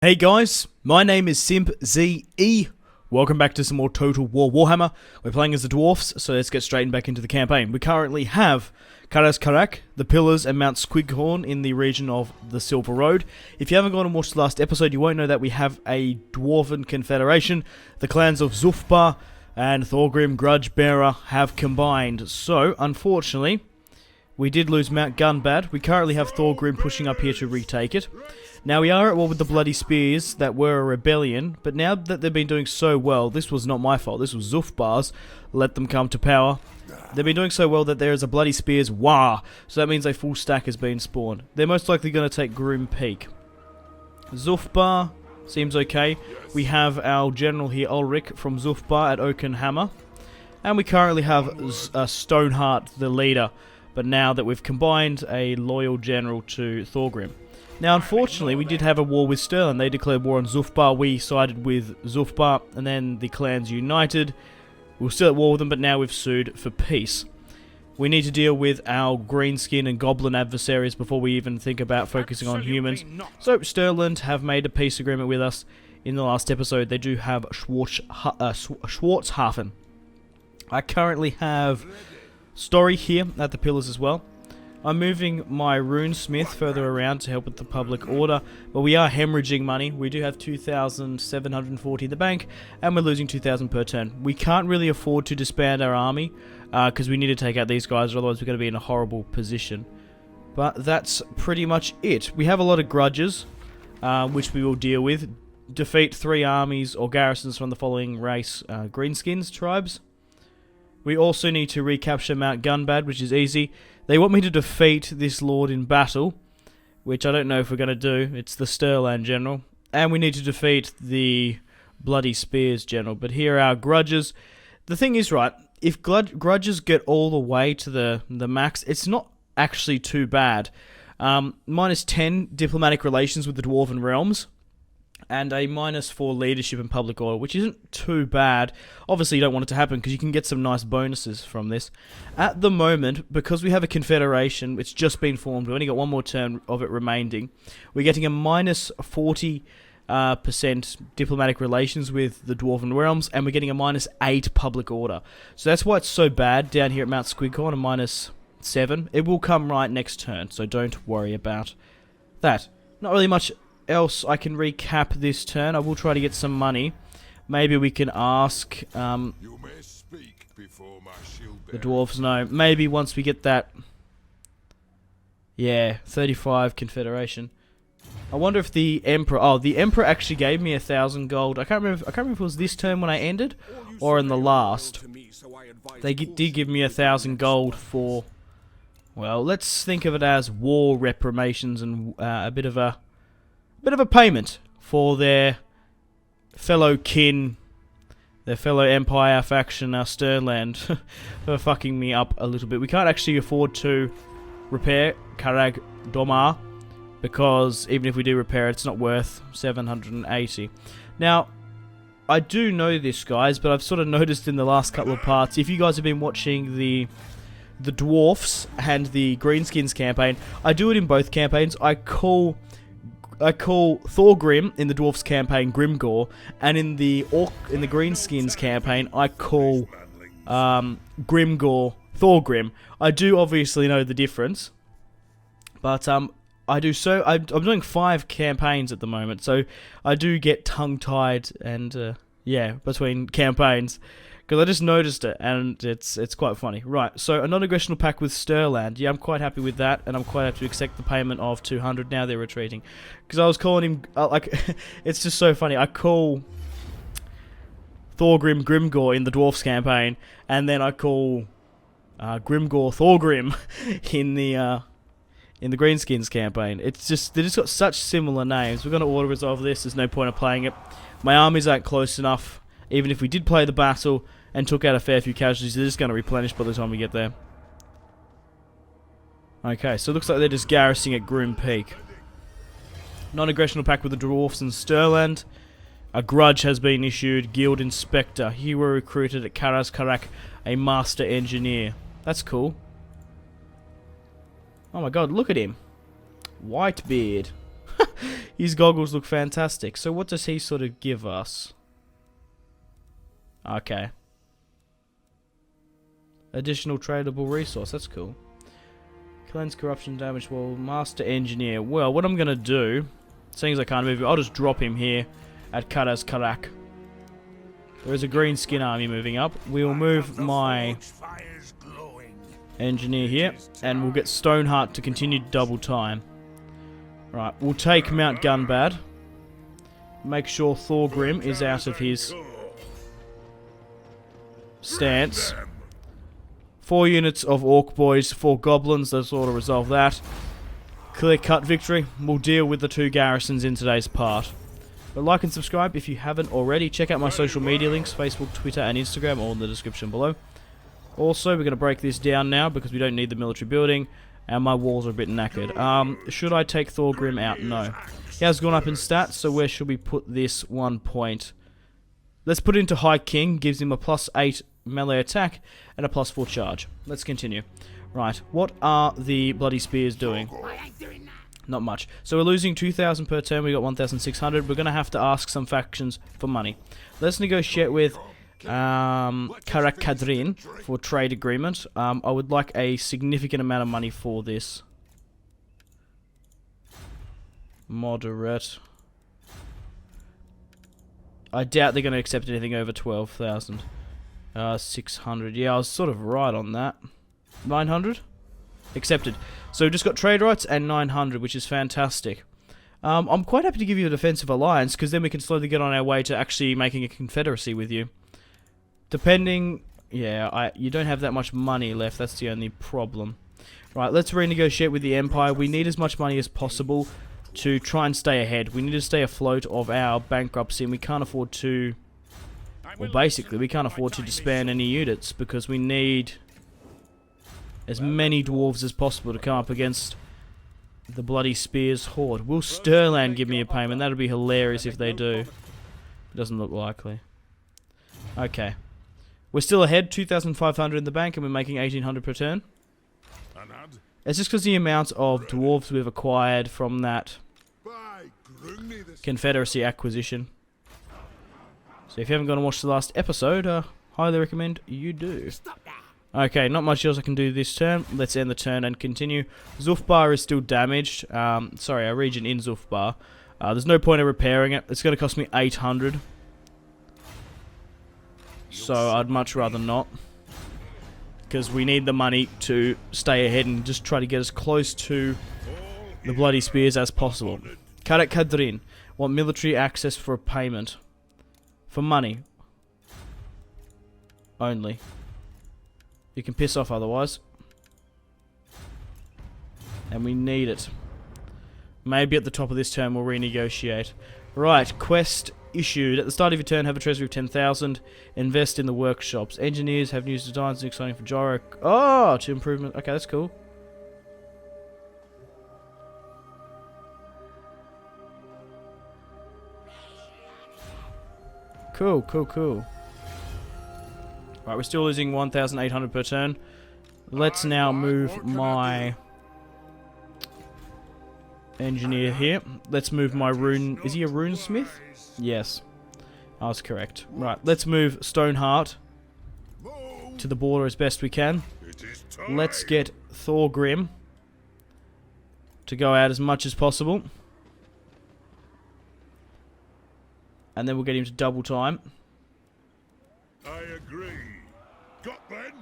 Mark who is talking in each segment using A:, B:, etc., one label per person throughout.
A: Hey guys, my name is Simpzy. Welcome back to some more Total War Warhammer. We're playing as the Dwarfs, so let's get straight back into the campaign. We currently have Karak, the Pillars, and Mount Squighorn in the region of the Silver Road. If you haven't gone and watched the last episode, you won't know that we have a Dwarven Confederation. The clans of Zufbar and Thorgrim Grudgebearer have combined. So, unfortunately, we did lose Mount Gunbad. We currently have Thorgrim pushing up here to retake it. Now, we are at war with the Bloody Spears that were a rebellion, but now that they've been doing so well, this was not my fault, this was Zufbar's, let them come to power. They've been doing so well that there is a Bloody Spears Wah, so that means a full stack has been spawned. They're most likely going to take Grim Peak. Zufbar seems okay. We have our general here, Ulrich, from Zufbar at Oakenhammer. And we currently have Stoneheart, the leader, but now that we've combined a loyal general to Thorgrim. Now, unfortunately, we did have a war with Stirland. They declared war on Zufbar. We sided with Zufbar, and then the clans united. We were still at war with them, but now we've sued for peace. We need to deal with our greenskin and goblin adversaries before we even think about focusing on humans. So, Stirland have made a peace agreement with us. In the last episode, they do have Schwarzhafen. I currently have Story here at the Pillars as well. I'm moving my runesmith further around to help with the public order, but we are hemorrhaging money. We do have 2,740 in the bank, and we're losing 2,000 per turn. We can't really afford to disband our army, because we need to take out these guys, or otherwise we're going to be in a horrible position. But that's pretty much it. We have a lot of grudges, which we will deal with. Defeat 3 armies or garrisons from the following race, Greenskins tribes. We also need to recapture Mount Gunbad, which is easy. They want me to defeat this lord in battle, which I don't know if we're going to do. It's the Stirland general. And we need to defeat the Bloody Spears general. But here are our grudges. The thing is, right, if grudges get all the way to the max, it's not actually too bad. Minus 10 diplomatic relations with the Dwarven realms. And a -4 leadership and public order, which isn't too bad. Obviously, you don't want it to happen because you can get some nice bonuses from this. At the moment, because we have a confederation, it's just been formed, we've only got one more turn of it remaining, we're getting a -40% diplomatic relations with the Dwarven realms, and we're getting a -8 public order. So that's why it's so bad down here at Mount Squighorn, a -7. It will come right next turn, so don't worry about that. Not really much else I can recap this turn. I will try to get some money. Maybe we can ask the dwarves. No, maybe once we get that. Yeah, 35 confederation. I wonder if the emperor. Oh, the emperor actually gave me 1,000 gold. I can't remember if it was this turn when I ended or in the last. They did give me 1,000 gold for. Well, let's think of it as war reparations and a bit of a payment for their fellow kin, their fellow Empire faction, Stirland, for fucking me up a little bit. We can't actually afford to repair Karag Domar, because even if we do repair it, it's not worth 780. Now, I do know this, guys, but I've sort of noticed in the last couple of parts, if you guys have been watching the Dwarfs and the Greenskins campaign, I do it in both campaigns. I call Thorgrim in the Dwarfs campaign Grimgore, and in the Greenskins campaign I call Grimgore Thorgrim. I do obviously know the difference, but I'm doing 5 campaigns at the moment, so I do get tongue-tied and yeah, between campaigns. Because I just noticed it, and it's quite funny. Right, so a non-aggressional pact with Stirland. Yeah, I'm quite happy with that, and I'm quite happy to accept the payment of 200. Now they're retreating. Because I was calling him, it's just so funny. I call Thorgrim Grimgore in the Dwarfs campaign, and then I call Grimgore Thorgrim in the Greenskins campaign. It's just, they just got such similar names. We're going to auto-resolve this. There's no point of playing it. My armies aren't close enough. Even if we did play the battle and took out a fair few casualties, they're just going to replenish by the time we get there. Okay, so it looks like they're just garrisoning at Grim Peak. Non-aggressional pact with the Dwarfs and Stirland. A grudge has been issued. Guild Inspector. Hero recruited at Karak, a Master Engineer. That's cool. Oh my god, look at him. Whitebeard. His goggles look fantastic. So what does he sort of give us? Okay. Additional tradable resource. That's cool. Cleanse corruption damage. Well, master engineer. Well, what I'm going to do, seeing as I can't move, I'll just drop him here at Karaz Karak. There is a green skin army moving up. We will move my engineer here, and we'll get Stoneheart to continue double time. Right, we'll take Mount Gunbad. Make sure Thorgrim is out of his stance. 4 units of Orc Boys, 4 Goblins, that sort of resolve that. Clear-cut victory. We'll deal with the 2 garrisons in today's part. But like and subscribe if you haven't already. Check out my social media links, Facebook, Twitter and Instagram, all in the description below. Also, we're going to break this down now because we don't need the military building, and my walls are a bit knackered. Should I take Thorgrim out? No. He has gone up in stats, so where should we put this 1 point? Let's put it into High King, gives him a +8 melee attack and a +4 charge. Let's continue. Right, what are the Bloody Spears doing? Not much. So we're losing 2,000 per turn, we got 1,600. We're going to have to ask some factions for money. Let's negotiate with Karak Kadrin for trade agreement. I would like a significant amount of money for this. Moderate. I doubt they're going to accept anything over 12,000. 600. Yeah, I was sort of right on that. 900? Accepted. So we've just got trade rights and 900, which is fantastic. I'm quite happy to give you a defensive alliance, because then we can slowly get on our way to actually making a confederacy with you. Depending... Yeah, you don't have that much money left, that's the only problem. Right, let's renegotiate with the Empire. We need as much money as possible to try and stay ahead. We need to stay afloat of our bankruptcy, and we can't afford to... Well, basically, we can't afford to disband any units, because we need as many dwarves as possible to come up against the Bloody Spears horde. Will Stirland give me a payment? That would be hilarious if they do. It doesn't look likely. Okay. We're still ahead, 2,500 in the bank, and we're making 1,800 per turn. It's just because the amount of dwarves we've acquired from that Confederacy acquisition. So if you haven't gone and watched the last episode, highly recommend you do. Okay, not much else I can do this turn. Let's end the turn and continue. Zulfbar is still damaged. Sorry, our region in Zulfbar. There's no point in repairing it. It's going to cost me 800. So I'd much rather not. Because we need the money to stay ahead and just try to get as close to the Bloody Spears as possible. Karak Kadrin. Want military access for a payment. For money. Only. You can piss off otherwise. And we need it. Maybe at the top of this turn we'll renegotiate. Right, quest issued. At the start of your turn, have a treasury of 10,000. Invest in the workshops. Engineers have new designs and exciting for gyro. Oh, to improvement. Okay, that's cool. Cool, cool, cool. Right, we're still losing 1,800 per turn. Let's now move my engineer here. Let's move my rune... Is he a runesmith? Yes. I was correct. Right, let's move Stoneheart to the border as best we can. Let's get Thorgrim to go out as much as possible. And then we'll get him to double time.
B: I agree. Got Ben?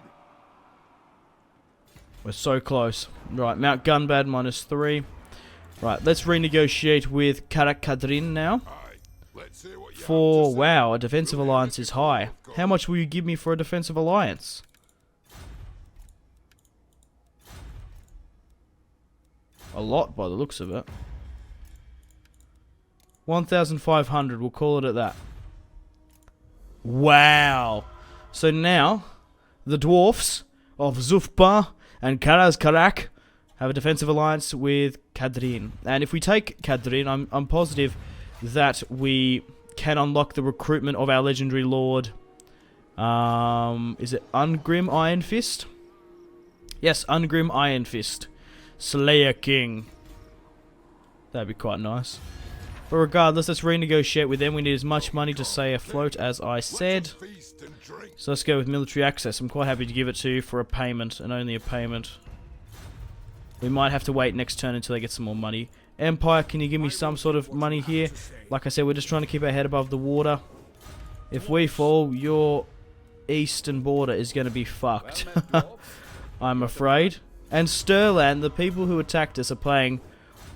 A: We're so close. Right, Mount Gunbad -3. Right, let's renegotiate with Karak Kadrin now. For, wow, a defensive alliance is high. How much will you give me for a defensive alliance? A lot by the looks of it. 1,500, we'll call it at that. Wow. So now, the Dwarfs of Zulfbar and Karaz Karak have a defensive alliance with Kadrin. And if we take Kadrin, I'm positive that we can unlock the recruitment of our legendary lord. Is it Ungrim Iron Fist? Yes, Ungrim Iron Fist. Slayer King. That'd be quite nice. But regardless, let's renegotiate with them. We need as much money to stay afloat as I said. So let's go with military access. I'm quite happy to give it to you for a payment, and only a payment. We might have to wait next turn until they get some more money. Empire, can you give me some sort of money here? Like I said, we're just trying to keep our head above the water. If we fall, your eastern border is going to be fucked. I'm afraid. And Stirland, the people who attacked us are playing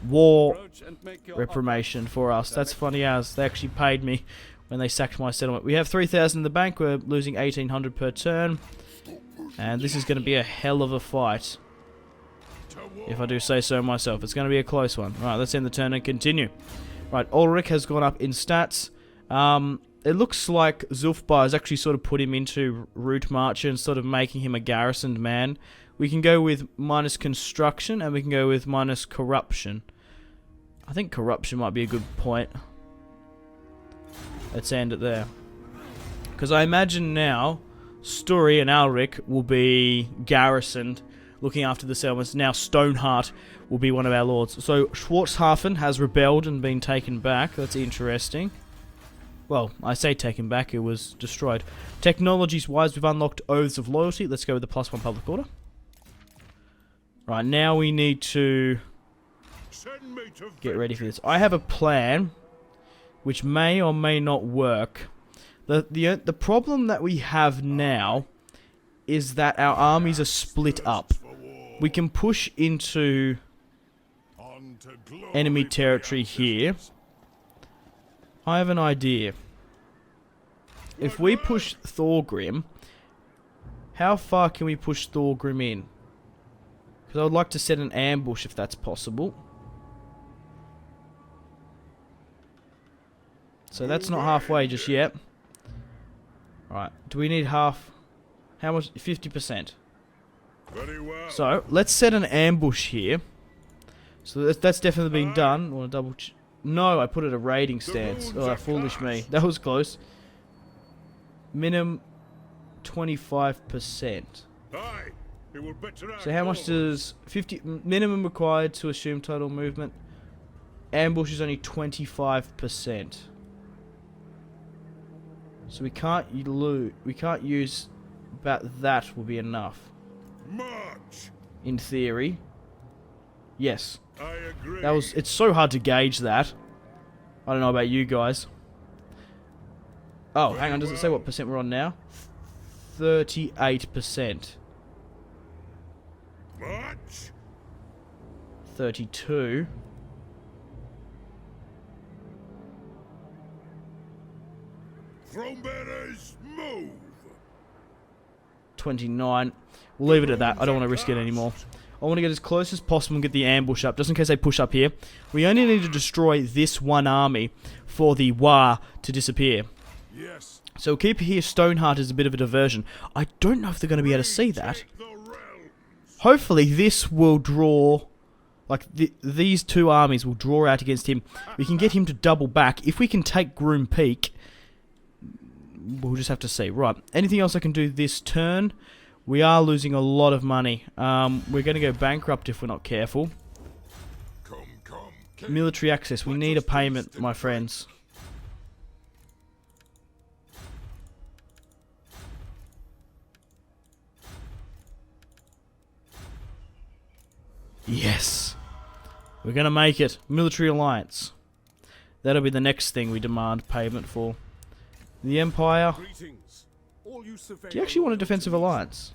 A: war reprimation for us. That's funny as they actually paid me when they sacked my settlement. We have 3,000 in the bank. We're losing 1,800 per turn. And this is going to be a hell of a fight, if I do say so myself. It's going to be a close one. Right, let's end the turn and continue. Right, Ulrich has gone up in stats. It looks like Zulfbar has actually sort of put him into route marcher and sort of making him a garrisoned man. We can go with minus construction, and we can go with minus corruption. I think corruption might be a good point. Let's end it there. Because I imagine now, Story and Alric will be garrisoned, looking after the settlements. Now Stoneheart will be one of our lords. So Schwarzhafen has rebelled and been taken back. That's interesting. Well, I say taken back, it was destroyed. Technologies wise, we've unlocked Oaths of Loyalty. Let's go with the +1 public order. Right, now we need to get ready for this. I have a plan which may or may not work. The problem that we have now is that our armies are split up. We can push into enemy territory here. I have an idea. If we push Thorgrim, how far can we push Thorgrim in? Because I would like to set an ambush if that's possible. So that's not halfway just yet. Alright, do we need half? How much? 50%. So, let's set an ambush here. So that's definitely been done. I want to double check. No, I put it at a raiding stance. Oh, foolish me. That was close. Minimum 25%. So how much does 50 minimum required to assume total movement? Ambush is only 25%. So we can't use about that will be enough. In theory. Yes.
B: I agree.
A: It's so hard to gauge that. I don't know about you guys. Oh, hang on, does it say what percent we're on now? 38%.
B: March.
A: 32.
B: Throne bearers, move.
A: 29. We'll leave it at that. I don't want to risk it anymore. I want to get as close as possible and get the ambush up, just in case they push up here. We only need to destroy this one army for the Wa to disappear.
B: Yes.
A: So keep here Stoneheart as a bit of a diversion. I don't know if they're going to be able to see that. Hopefully this will draw, like these two armies will draw out against him. We can get him to double back. If we can take Groom Peak, we'll just have to see. Right, anything else I can do this turn? We are losing a lot of money. We're going to go bankrupt if we're not careful. Military access. We need a payment, my friends. Yes. We're going to make it. Military alliance. That'll be the next thing we demand payment for. The Empire. Do you actually want a defensive alliance?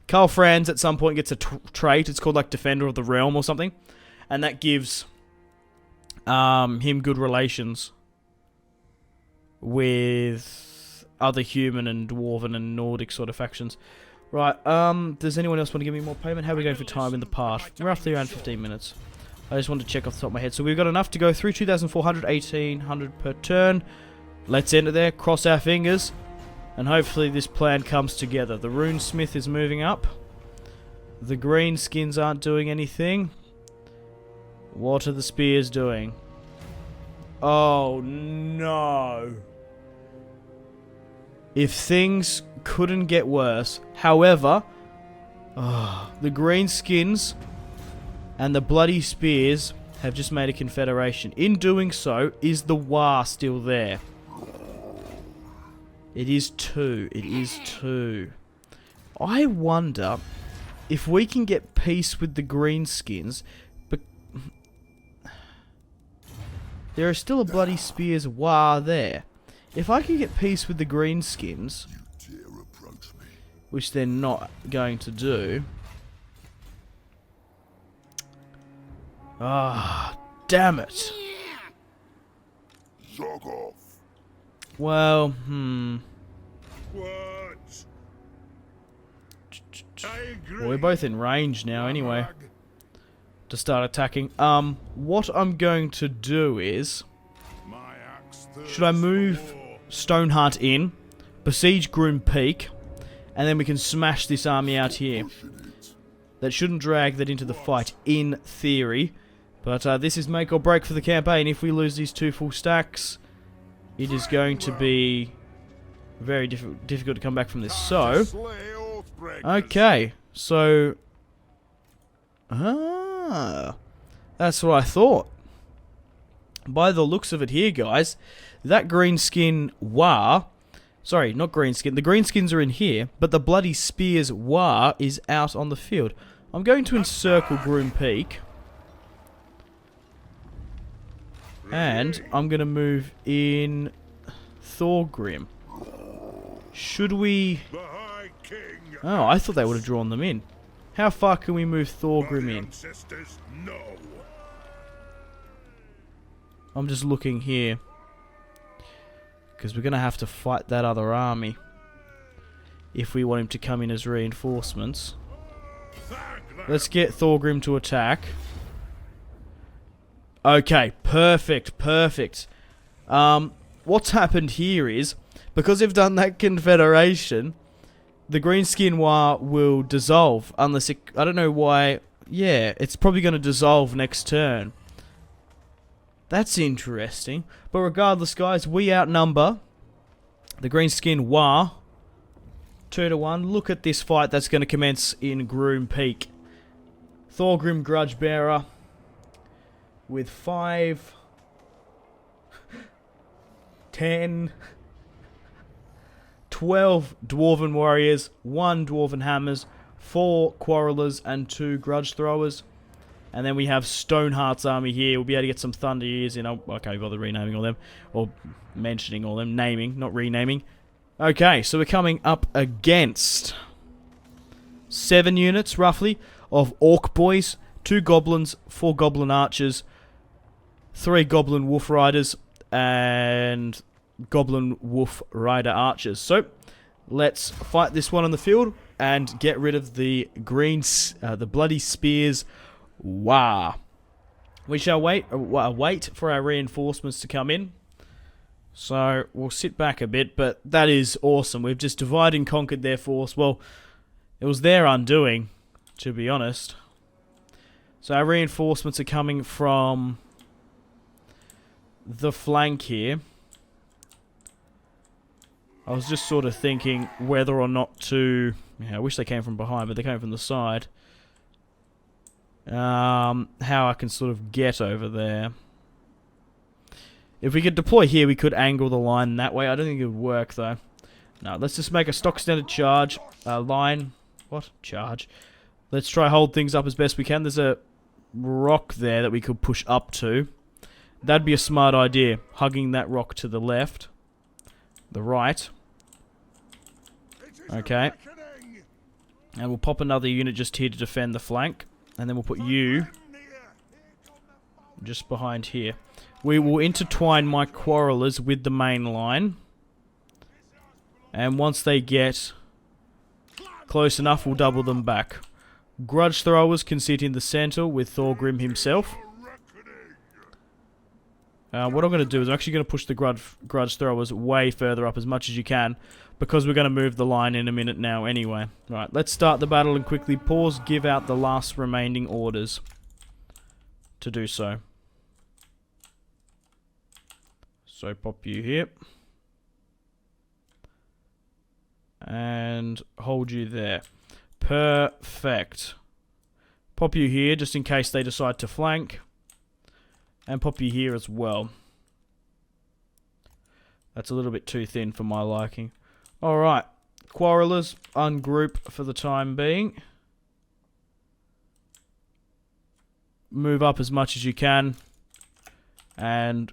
A: Karl Franz at some point gets a trait. It's called like Defender of the Realm or something. And that gives him good relations with other human and dwarven and Nordic sort of factions. Right, does anyone else want to give me more payment? How are we going for time in the part? We're roughly around 15 minutes. I just wanted to check off the top of my head. So we've got enough to go through. 2,400, 1,800 per turn. Let's end it there. Cross our fingers. And hopefully this plan comes together. The Runesmith is moving up. The green skins aren't doing anything. What are the spears doing? Oh no. If things couldn't get worse. However, Oh, the greenskins and the bloody spears have just made a confederation. In doing so, is the War still there? It is 2. It is 2. I wonder if we can get peace with the greenskins, but there are still a bloody spears War there. If I can get peace with the greenskins, which they're not going to do. Ah, damn it.
B: Zog off.
A: Well,
B: What? I agree.
A: well, we're both in range now anyway to start attacking. What I'm going to do is,
B: My axe
A: should I move
B: thirsts for war.
A: Stoneheart in, besiege Groom Peak, and then we can smash this army out here. That shouldn't drag that into the fight, in theory. But this is make or break for the campaign. If we lose these 2 full stacks, it is going to be very difficult to come back from this. So,
B: Slay Oathbreakers.
A: okay. So, that's what I thought. By the looks of it here, guys, that greenskin War... Sorry, not greenskin. The greenskins are in here, but the bloody spears War is out on the field. I'm going to encircle Groom Peak. And I'm going to move in Thorgrim. Should we...
B: The High King.
A: Oh, I thought they would have drawn them in. How far can we move Thorgrim
B: My
A: in?
B: ancestors know.
A: I'm just looking here. Because we're going to have to fight that other army. If we want him to come in as reinforcements. Let's get Thorgrim to attack. Okay, perfect, perfect. What's happened here is, because they've done that confederation, the Greenskin War will dissolve, unless it, I don't know why, yeah, it's probably going to dissolve next turn. That's interesting. But regardless, guys, we outnumber the Greenskin War 2-1. Look at this fight that's going to commence in Groom Peak. Thorgrim Grudgebearer with 5, 10, 12 Dwarven Warriors, 1 Dwarven Hammers, 4 Quarrelers, and 2 Grudge Throwers. And then we have Stoneheart's army here. We'll be able to get some Thunder Ears in. I can't bother renaming all them. Or mentioning all them. Naming, not renaming. Okay, so we're coming up against 7 units, roughly, of Orc Boys, 2 Goblins, 4 Goblin Archers, 3 Goblin Wolf Riders, and Goblin Wolf Rider Archers. So, let's fight this one on the field and get rid of the the bloody spears. Wow. We shall wait for our reinforcements to come in. So, we'll sit back a bit, but that is awesome. We've just divided and conquered their force. Well, it was their undoing, to be honest. So, our reinforcements are coming from the flank here. I was just sort of thinking whether or not to... Yeah, I wish they came from behind, but they came from the side. How I can sort of get over there. If we could deploy here, we could angle the line that way. I don't think it would work, though. No, let's just make a stock standard charge. Line. What? Charge. Let's try hold things up as best we can. There's a rock there that we could push up to. That'd be a smart idea. Hugging that rock to the left. The right. Okay. And we'll pop another unit just here to defend the flank. And then we'll put you just behind here. We will intertwine my Quarrelers with the main line. And once they get close enough, we'll double them back. Grudge Throwers can sit in the center with Thorgrim himself. What I'm going to do is I'm actually going to push the Grudge Throwers way further up as much as you can, because we're going to move the line in a minute now anyway. Right, let's start the battle and quickly pause, give out the last remaining orders to do so. So pop you here. And hold you there. Perfect. Pop you here just in case they decide to flank. And pop you here as well. That's a little bit too thin for my liking. Alright. Quarrelers, ungroup for the time being. Move up as much as you can. And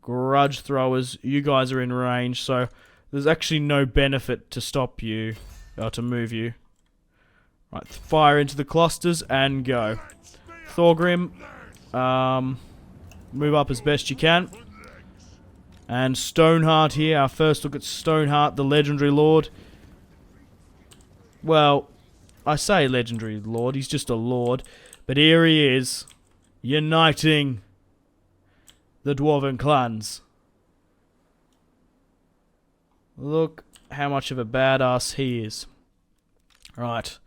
A: grudge throwers, you guys are in range, so there's actually no benefit to stop you, or to move you. Right, fire into the clusters and go. Thorgrim, move up as best you can. And Stoneheart here, our first look at Stoneheart, the legendary lord. Well, I say legendary lord, he's just a lord. But here he is, uniting the dwarven clans. Look how much of a badass he is. Right.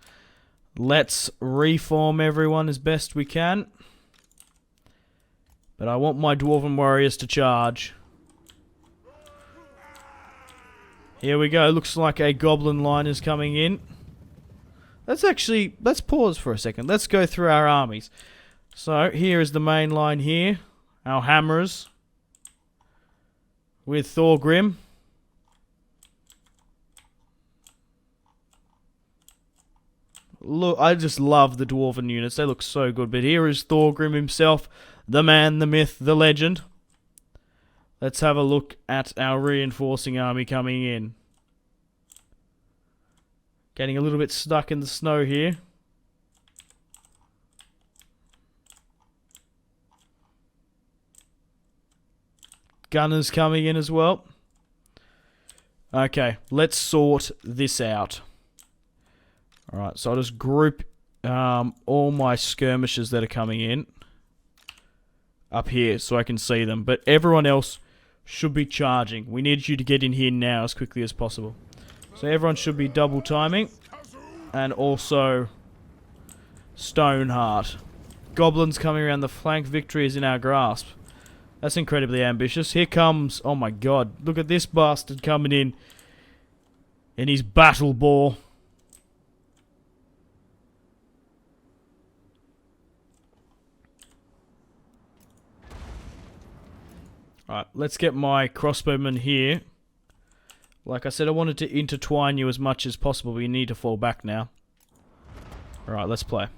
A: Let's reform everyone as best we can. But I want my dwarven warriors to charge. Here we go. Looks like a goblin line is coming in. Let's pause for a second. Let's go through our armies. So, here is the main line here. Our hammerers. With Thorgrim. Look, I just love the dwarven units. They look so good. But here is Thorgrim himself. The man, the myth, the legend. Let's have a look at our reinforcing army coming in. Getting a little bit stuck in the snow here. Gunners coming in as well. Okay, let's sort this out. Alright, so I'll just group all my skirmishers that are coming in up here so I can see them. But everyone else should be charging. We need you to get in here now as quickly as possible. So everyone should be double timing. And also Stoneheart. Goblins coming around the flank. Victory is in our grasp. That's incredibly ambitious. Here comes... Oh my god. Look at this bastard coming in his battle boar. Alright, let's get my crossbowmen here. Like I said, I wanted to intertwine you as much as possible, but you need to fall back now. Alright, let's play.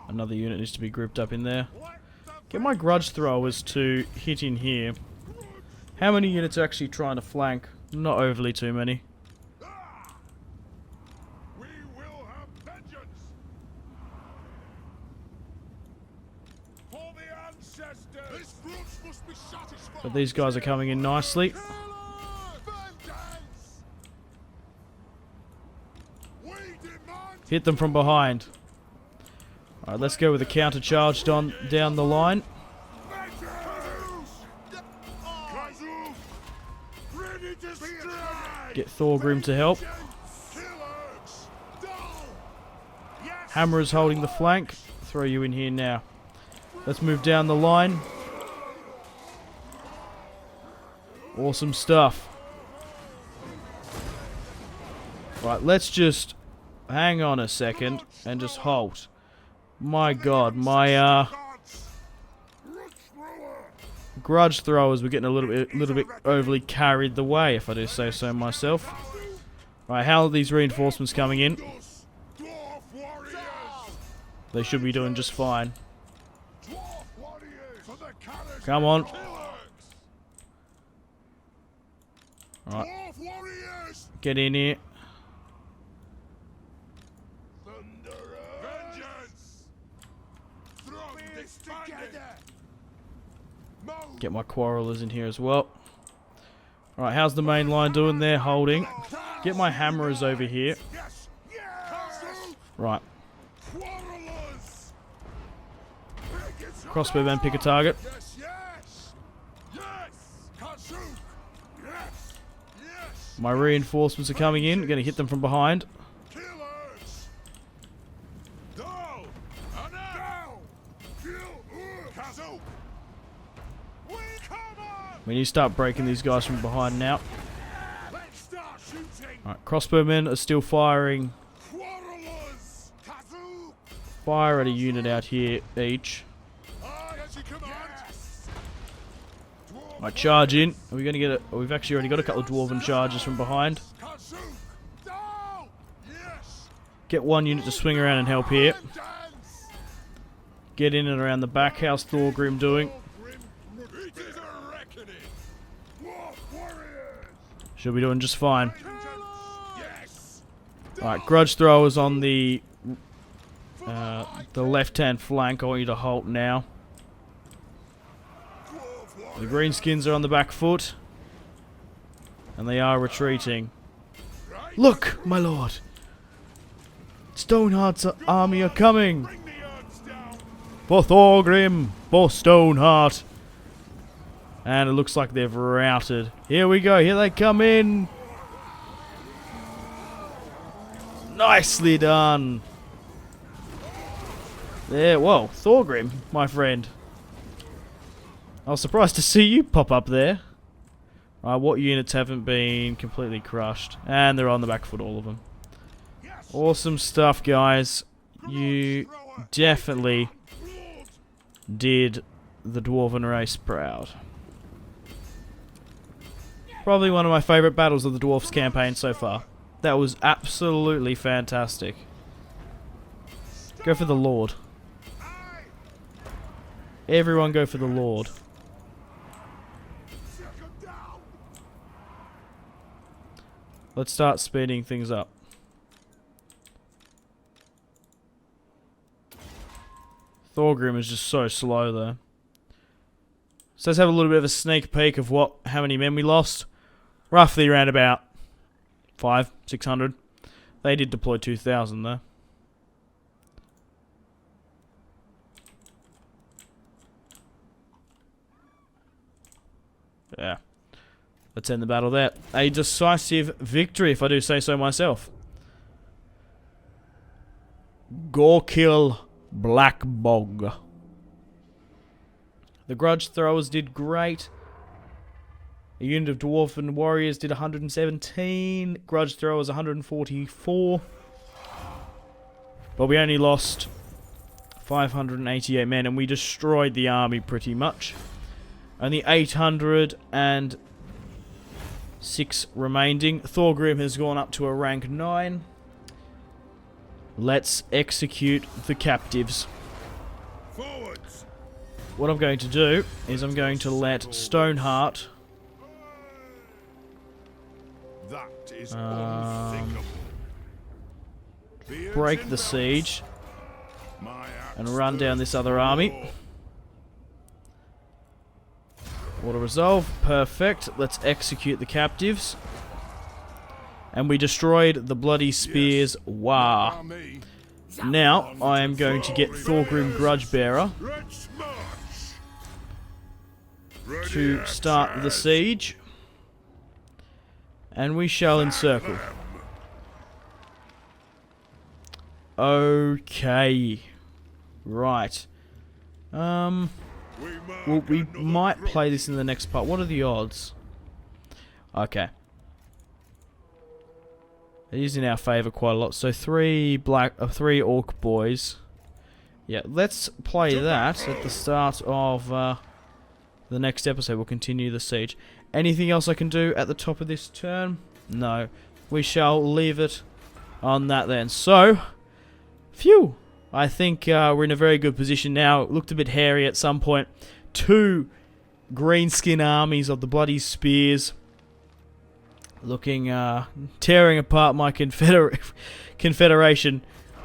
A: Another unit needs to be grouped up in there. Get my grudge throwers to hit in here. How many units are actually trying to flank? Not overly too many. But these guys are coming in nicely. Hit them from behind. Alright, let's go with a counter charge down the line. Get Thorgrim to help. Hammer is holding the flank. Throw you in here now. Let's move down the line. Awesome stuff. Right, let's just hang on a second and just halt. My god, my grudge throwers were getting a little bit overly carried the way, if I do say so myself. Right, how are these reinforcements coming in? They should be doing just fine. Come on. Alright. Get in here. Get my quarrelers in here as well. Alright, how's the main line doing? They're holding. Get my hammerers over here. Right. Crossbowman, pick a target. My reinforcements are coming in. Gonna hit them from behind. We need to start breaking these guys from behind now.
B: Let's start shooting.
A: Alright, crossbowmen are still firing.
B: Quarrelers. Kazoo.
A: Fire at a unit out here each.
B: Aye, as you command. Yes.
A: Alright, charge in. Are we going to get a... We've actually already got a couple of dwarven charges from behind.
B: Kazoo. Down. Yes.
A: Get one unit to swing around and help here.
B: Dance.
A: Get in and around the back. How's Thorgrim doing?
B: It is a reckoning. Dwarf warriors.
A: Should be doing just fine.
B: Yes.
A: Alright, grudge throwers on the left-hand flank. I want you to halt now. The greenskins are on the back foot. And they are retreating. Look, my lord! Stoneheart's army are coming!
B: Bring the urns down.
A: For Thorgrim! For Stoneheart! And it looks like they've routed. Here we go, here they come in! Nicely done! There, whoa, Thorgrim, my friend. I was surprised to see you pop up there. What units haven't been completely crushed? And they're on the back foot, all of them. Awesome stuff, guys. You definitely did the Dwarven race proud. Probably one of my favourite battles of the Dwarfs campaign so far. That was absolutely fantastic. Go for the Lord. Everyone go for the Lord. Let's start speeding things up. Thorgrim is just so slow though. So let's have a little bit of a sneak peek of how many men we lost. Roughly around about 500-600. They did deploy 2,000 though. Yeah. Let's end the battle there. A decisive victory, if I do say so myself. Gorkill Black Bog. The grudge throwers did great. A unit of dwarven warriors did 117. Grudge throwers 144. But we only lost 588 men, and we destroyed the army pretty much. Only 806 remaining. Thorgrim has gone up to a rank 9. Let's execute the captives.
B: Forwards.
A: What I'm going to do is I'm going to let Stoneheart
B: That is unthinkable.
A: break the siege
B: My axe
A: and run down this other army. Auto resolve, perfect. Let's execute the captives. And we destroyed the bloody spears. Wow.
B: army.
A: Now I am going to get Thorgrim Grudgebearer
B: Let's march. Ready
A: to
B: at
A: start the
B: hand.
A: siege. And we shall encircle. Okay. Right. Well, we might play this in the next part. What are the odds? Okay. It is in our favour quite a lot. So three orc boys. Yeah, let's play that at the start of the next episode. We'll continue the siege. Anything else I can do at the top of this turn? No. We shall leave it on that then. So, phew. I think we're in a very good position now. It looked a bit hairy at some point. 2 greenskin armies of the bloody spears. Looking, tearing apart my confederation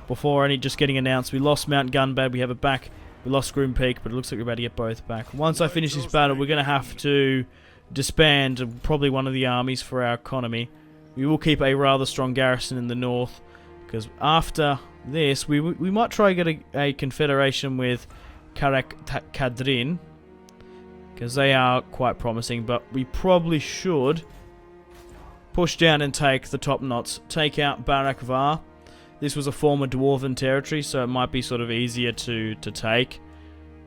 A: before only just getting announced. We lost Mount Gunbad, we have it back. We lost Grim Peak, but it looks like we're about to get both back. Once I finish this battle, we're going to have to disband probably one of the armies for our economy. We will keep a rather strong garrison in the north, because after this, we might try and get a confederation with Karak Kadrin, because they are quite promising, but we probably should push down and take the top knots, take out Barak Var. This was a former Dwarven territory, so it might be sort of easier to take.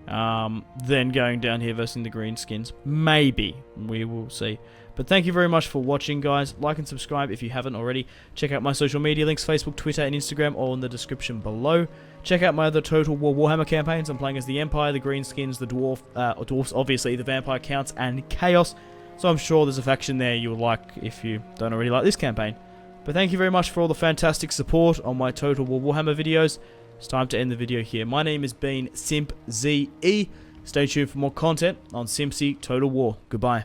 A: then going down here versus the greenskins. Maybe. We will see. But thank you very much for watching, guys. Like and subscribe if you haven't already. Check out my social media links, Facebook, Twitter, and Instagram, all in the description below. Check out my other Total War Warhammer campaigns. I'm playing as the Empire, the Greenskins, the Dwarfs, obviously, the Vampire Counts, and Chaos. So I'm sure there's a faction there you'll like if you don't already like this campaign. But thank you very much for all the fantastic support on my Total War Warhammer videos. It's time to end the video here. My name has been Simpzy. Stay tuned for more content on Simpzy Total War. Goodbye.